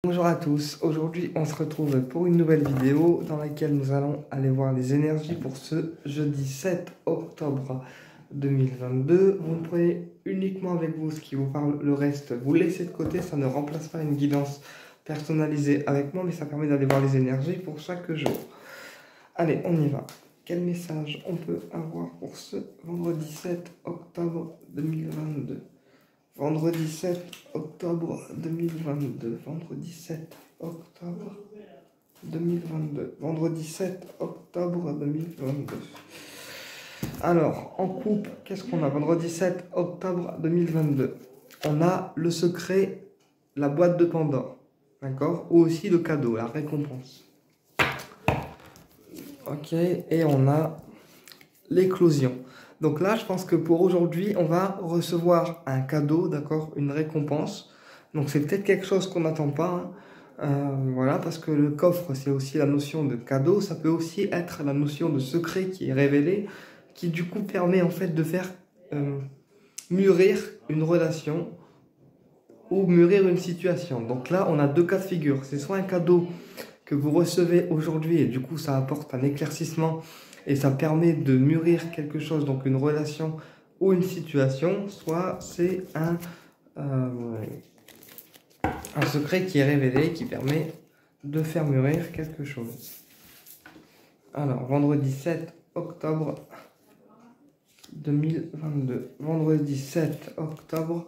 Bonjour à tous, aujourd'hui on se retrouve pour une nouvelle vidéo dans laquelle nous allons aller voir les énergies pour ce jeudi 7 octobre 2022. Vous prenez uniquement avec vous ce qui vous parle, le reste vous laissez de côté, ça ne remplace pas une guidance personnalisée avec moi mais ça permet d'aller voir les énergies pour chaque jour. Allez, on y va. Quel message on peut avoir pour ce vendredi 7 octobre 2022? Vendredi 7 octobre 2022. Vendredi 7 octobre 2022. Vendredi 7 octobre 2022. Alors, en couple, qu'est-ce qu'on a? Vendredi 7 octobre 2022. On a le secret, la boîte de Pandore. D'accord? Ou aussi le cadeau, la récompense. Ok, et on a l'éclosion. Donc là, je pense que pour aujourd'hui, on va recevoir un cadeau, d'accord, une récompense. Donc c'est peut-être quelque chose qu'on n'attend pas, hein. Voilà, parce que le coffre, c'est aussi la notion de cadeau. Ça peut aussi être la notion de secret qui est révélé, qui du coup permet en fait de faire mûrir une relation ou mûrir une situation. Donc là, on a deux cas de figure. C'est soit un cadeau que vous recevez aujourd'hui et du coup, ça apporte un éclaircissement et ça permet de mûrir quelque chose, donc une relation ou une situation, soit c'est un secret qui est révélé, qui permet de faire mûrir quelque chose. Alors, vendredi 7 octobre 2022. Vendredi 7 octobre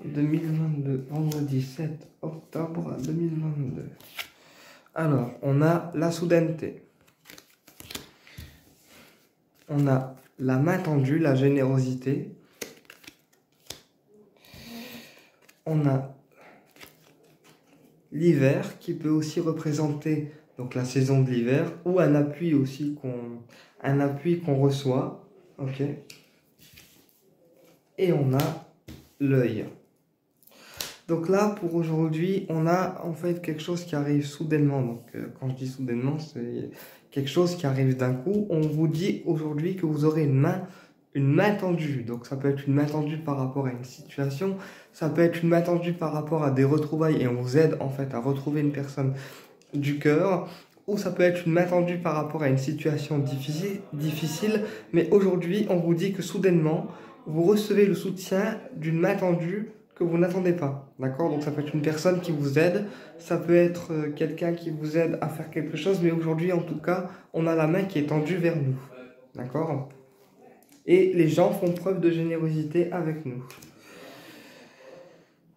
2022. Vendredi 7 octobre 2022. Alors, on a la soudaineté. On a la main tendue, la générosité. On a l'hiver qui peut aussi représenter donc la saison de l'hiver ou un appui aussi qu'on reçoit. Ok. Et on a l'œil. Donc là, pour aujourd'hui, on a en fait quelque chose qui arrive soudainement. Donc quand je dis soudainement, c'est quelque chose qui arrive d'un coup. On vous dit aujourd'hui que vous aurez une main tendue. Donc ça peut être une main tendue par rapport à une situation. Ça peut être une main tendue par rapport à des retrouvailles et on vous aide en fait à retrouver une personne du cœur. Ou ça peut être une main tendue par rapport à une situation difficile. Mais aujourd'hui, on vous dit que soudainement, vous recevez le soutien d'une main tendue que vous n'attendez pas, d'accord? Donc ça peut être une personne qui vous aide, ça peut être quelqu'un qui vous aide à faire quelque chose, mais aujourd'hui en tout cas, on a la main qui est tendue vers nous, d'accord? Et les gens font preuve de générosité avec nous.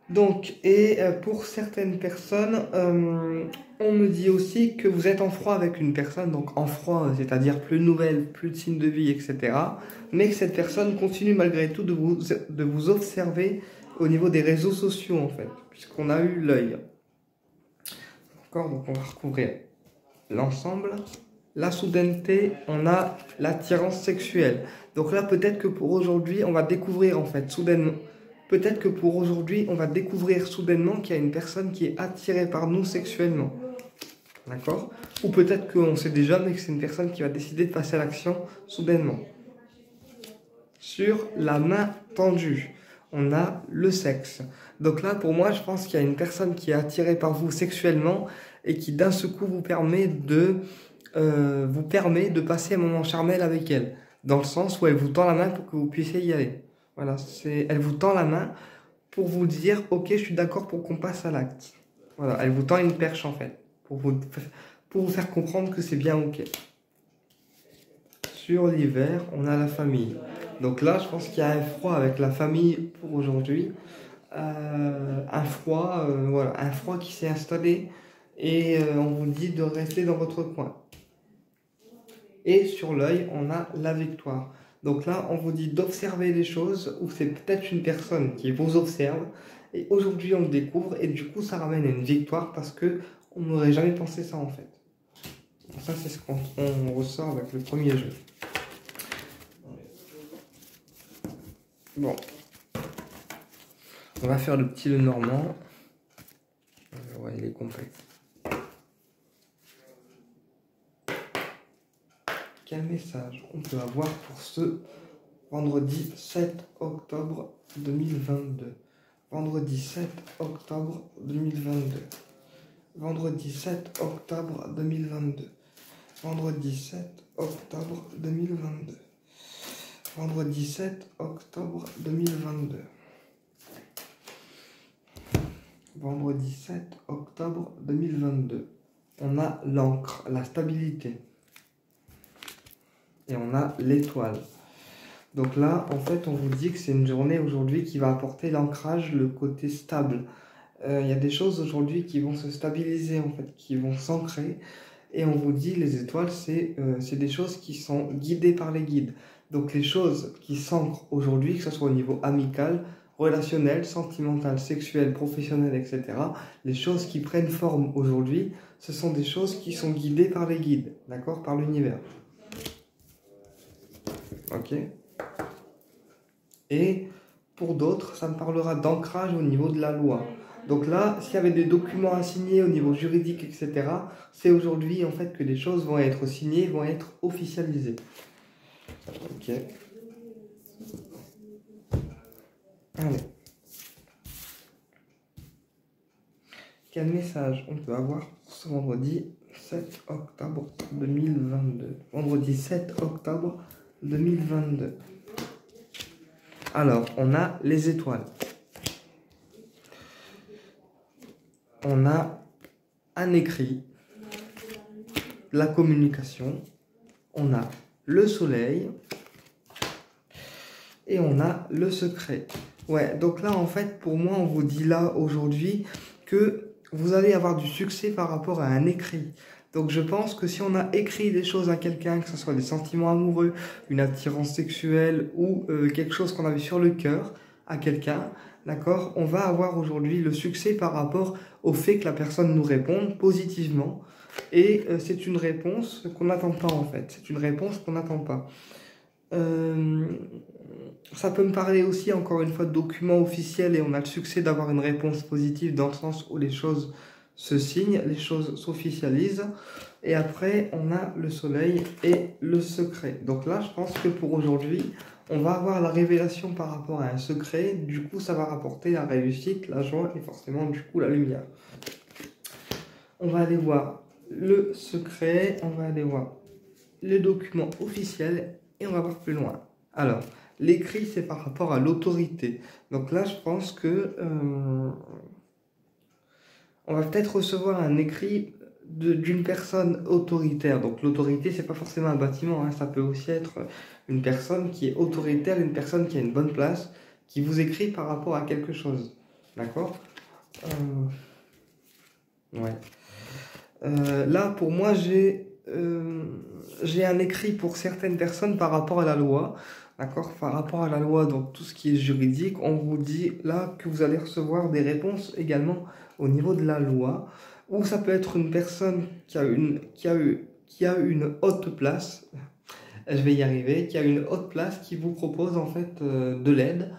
Donc, et pour certaines personnes, on me dit aussi que vous êtes en froid avec une personne, donc en froid, c'est-à-dire plus de nouvelles, plus de signes de vie, etc. Mais que cette personne continue malgré tout de vous observer au niveau des réseaux sociaux, en fait, puisqu'on a eu l'œil. D'accord, donc on va recouvrir l'ensemble. La soudaineté, on a l'attirance sexuelle. Donc là, peut-être que pour aujourd'hui, on va découvrir, en fait, soudainement, peut-être que pour aujourd'hui, on va découvrir soudainement qu'il y a une personne qui est attirée par nous sexuellement. D'accord? Ou peut-être qu'on sait déjà, mais que c'est une personne qui va décider de passer à l'action soudainement. Sur la main tendue, on a le sexe. Donc là, pour moi, je pense qu'il y a une personne qui est attirée par vous sexuellement et qui d'un seul coup vous permet de passer un moment charnel avec elle. Dans le sens où elle vous tend la main pour que vous puissiez y aller. Voilà, elle vous tend la main pour vous dire « Ok, je suis d'accord pour qu'on passe à l'acte. » Voilà, elle vous tend une perche en fait, pour vous faire comprendre que c'est bien ok. Sur l'hiver, on a la famille. Donc là, je pense qu'il y a un froid avec la famille pour aujourd'hui. Un froid, voilà, un froid qui s'est installé et on vous dit de rester dans votre coin. Et sur l'œil, on a la victoire. Donc là, on vous dit d'observer les choses où c'est peut-être une personne qui vous observe. Et aujourd'hui, on le découvre et du coup, ça ramène à une victoire parce que on n'aurait jamais pensé ça en fait. Donc ça, c'est ce qu'on ressort avec le premier jeu. Bon. On va faire le petit le normand. Ouais, il est complet. Quel message on peut avoir pour ce vendredi 7 octobre 2022? Vendredi 7 octobre 2022. Vendredi 7 octobre 2022. Vendredi 7 octobre 2022. Vendredi 7 octobre 2022. Vendredi 7 octobre 2022. On a l'encre, la stabilité. Et on a l'étoile. Donc là, en fait, on vous dit que c'est une journée aujourd'hui qui va apporter l'ancrage, le côté stable. Il y a des choses aujourd'hui qui vont se stabiliser, en fait, qui vont s'ancrer. Et on vous dit, les étoiles, c'est des choses qui sont guidées par les guides. Donc les choses qui s'ancrent aujourd'hui, que ce soit au niveau amical, relationnel, sentimental, sexuel, professionnel, etc. Les choses qui prennent forme aujourd'hui, ce sont des choses qui sont guidées par les guides, d'accord, par l'univers. Ok. Et pour d'autres, ça me parlera d'ancrage au niveau de la loi. Donc là, s'il y avait des documents à signer au niveau juridique, etc., c'est aujourd'hui en fait que les choses vont être signées, vont être officialisées. Ok. Allez. Quel message on peut avoir ce vendredi 7 octobre 2022? Vendredi 7 octobre 2022. Alors, on a les étoiles. On a un écrit, la communication, on a le soleil et on a le secret. Ouais, donc là, en fait, pour moi, on vous dit là, aujourd'hui, que vous allez avoir du succès par rapport à un écrit. Donc je pense que si on a écrit des choses à quelqu'un, que ce soit des sentiments amoureux, une attirance sexuelle ou quelque chose qu'on avait sur le cœur à quelqu'un, d'accord, on va avoir aujourd'hui le succès par rapport au fait que la personne nous réponde positivement. Et c'est une réponse qu'on n'attend pas en fait. C'est une réponse qu'on n'attend pas. Ça peut me parler aussi, encore une fois, de documents officiels et on a le succès d'avoir une réponse positive dans le sens où les choses se signent, les choses s'officialisent. Et après, on a le soleil et le secret. Donc là, je pense que pour aujourd'hui, on va avoir la révélation par rapport à un secret. Du coup, ça va rapporter la réussite, la joie et forcément, du coup, la lumière. On va aller voir le secret, on va aller voir les documents officiels et on va voir plus loin. Alors, l'écrit, c'est par rapport à l'autorité. Donc là, je pense que on va peut-être recevoir un écrit d'une personne autoritaire. Donc l'autorité, c'est pas forcément un bâtiment, hein. Ça peut aussi être une personne qui est autoritaire, une personne qui a une bonne place, qui vous écrit par rapport à quelque chose. D'accord? Ouais. Là, pour moi, j'ai un écrit pour certaines personnes par rapport à la loi. D'accord? Par rapport à la loi, donc tout ce qui est juridique, on vous dit là que vous allez recevoir des réponses également au niveau de la loi. Ou ça peut être une personne qui a une haute place, je vais y arriver, qui a une haute place qui vous propose en fait de l'aide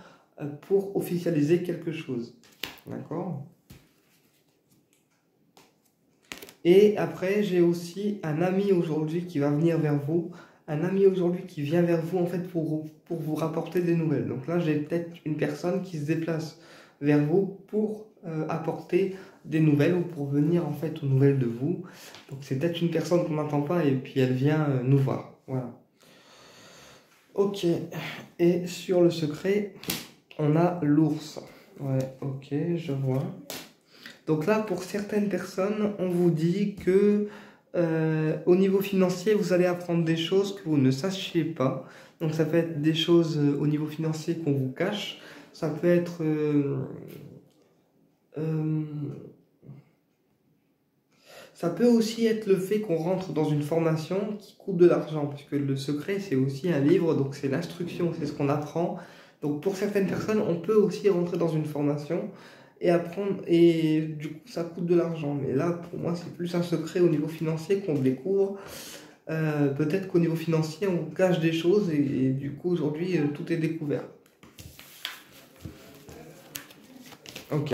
pour officialiser quelque chose. D'accord? Et après, j'ai aussi un ami aujourd'hui qui va venir vers vous. Un ami aujourd'hui qui vient vers vous en fait pour vous rapporter des nouvelles. Donc là, j'ai peut-être une personne qui se déplace vers vous pour apporter des nouvelles ou pour venir en fait aux nouvelles de vous. Donc c'est peut-être une personne qu'on n'entend pas et puis elle vient nous voir. Voilà. Ok. Et sur le secret, on a l'ours. Ouais, ok, je vois. Donc là, pour certaines personnes, on vous dit que au niveau financier, vous allez apprendre des choses que vous ne sachiez pas. Donc ça peut être des choses au niveau financier qu'on vous cache. Ça peut être ça peut aussi être le fait qu'on rentre dans une formation qui coûte de l'argent, puisque le secret, c'est aussi un livre, donc c'est l'instruction, c'est ce qu'on apprend. Donc pour certaines personnes, on peut aussi rentrer dans une formation et apprendre, et du coup, ça coûte de l'argent. Mais là, pour moi, c'est plus un secret au niveau financier qu'on découvre. Peut-être qu'au niveau financier, on cache des choses, et du coup, aujourd'hui, tout est découvert. Ok.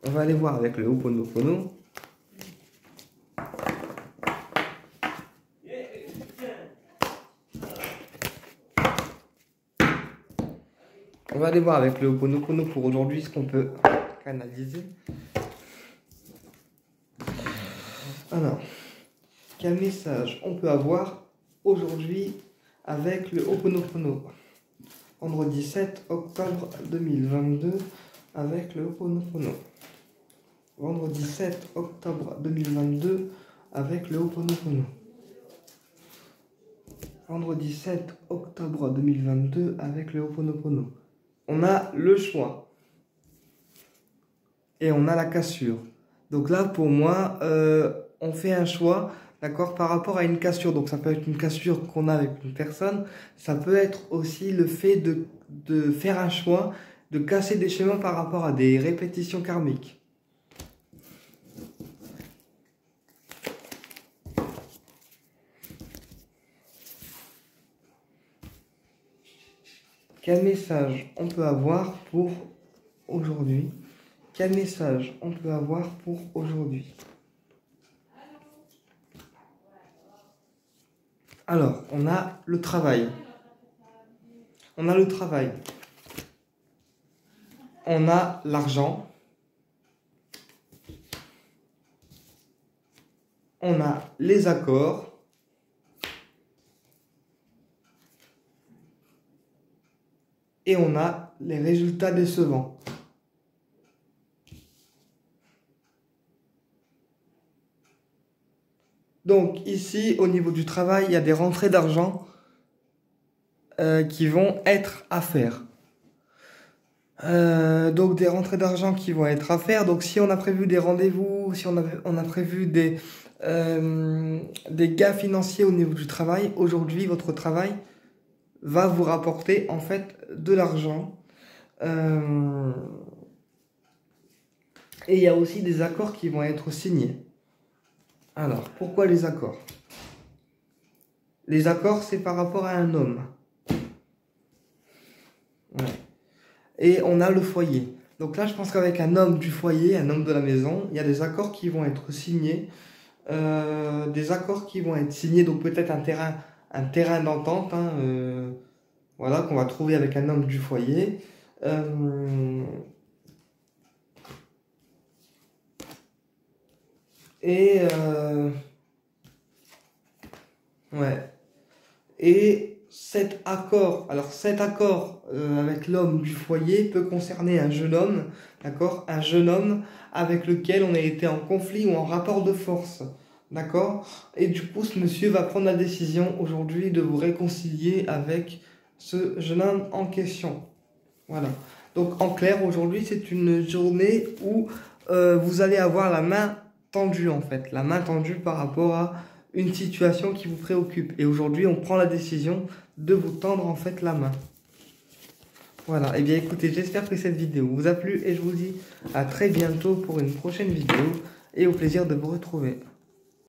On va aller voir avec le Ho'oponopono. On va aller voir avec le Ho'oponopono pour aujourd'hui ce qu'on peut canaliser. Alors, quel message on peut avoir aujourd'hui avec le Ho'oponopono? Vendredi 7 octobre 2022 avec le Ho'oponopono. Vendredi 7 octobre 2022 avec le Ho'oponopono. Vendredi 7 octobre 2022 avec le Ho'oponopono. On a le choix. Et on a la cassure. Donc là, pour moi, on fait un choix, d'accord, par rapport à une cassure. Donc ça peut être une cassure qu'on a avec une personne. Ça peut être aussi le fait de faire un choix, de casser des schémas par rapport à des répétitions karmiques. Quel message on peut avoir pour aujourd'hui? Quel message on peut avoir pour aujourd'hui? Alors, on a le travail. On a le travail. On a l'argent. On a les accords. Et on a les résultats décevants. Donc ici, au niveau du travail, il y a des rentrées d'argent qui vont être à faire. Donc des rentrées d'argent qui vont être à faire. Donc si on a prévu des rendez-vous, si on a prévu des gains financiers au niveau du travail, aujourd'hui, votre travail va vous rapporter en fait de l'argent. Et il y a aussi des accords qui vont être signés. Alors, pourquoi les accords? Les accords, c'est par rapport à un homme. Ouais. Et on a le foyer. Donc là, je pense qu'avec un homme du foyer, un homme de la maison, il y a des accords qui vont être signés. Des accords qui vont être signés, donc peut-être un terrain d'entente, hein, voilà, qu'on va trouver avec un homme du foyer. Ouais. Et cet accord, avec l'homme du foyer peut concerner un jeune homme, d'accord? Un jeune homme avec lequel on a été en conflit ou en rapport de force, d'accord? Et du coup, ce monsieur va prendre la décision aujourd'hui de vous réconcilier avec ce jeune homme en question. Voilà. Donc en clair, aujourd'hui, c'est une journée où vous allez avoir la main tendue en fait, la main tendue par rapport à une situation qui vous préoccupe. Et aujourd'hui, on prend la décision de vous tendre en fait la main. Voilà, et bien écoutez, j'espère que cette vidéo vous a plu et je vous dis à très bientôt pour une prochaine vidéo et au plaisir de vous retrouver.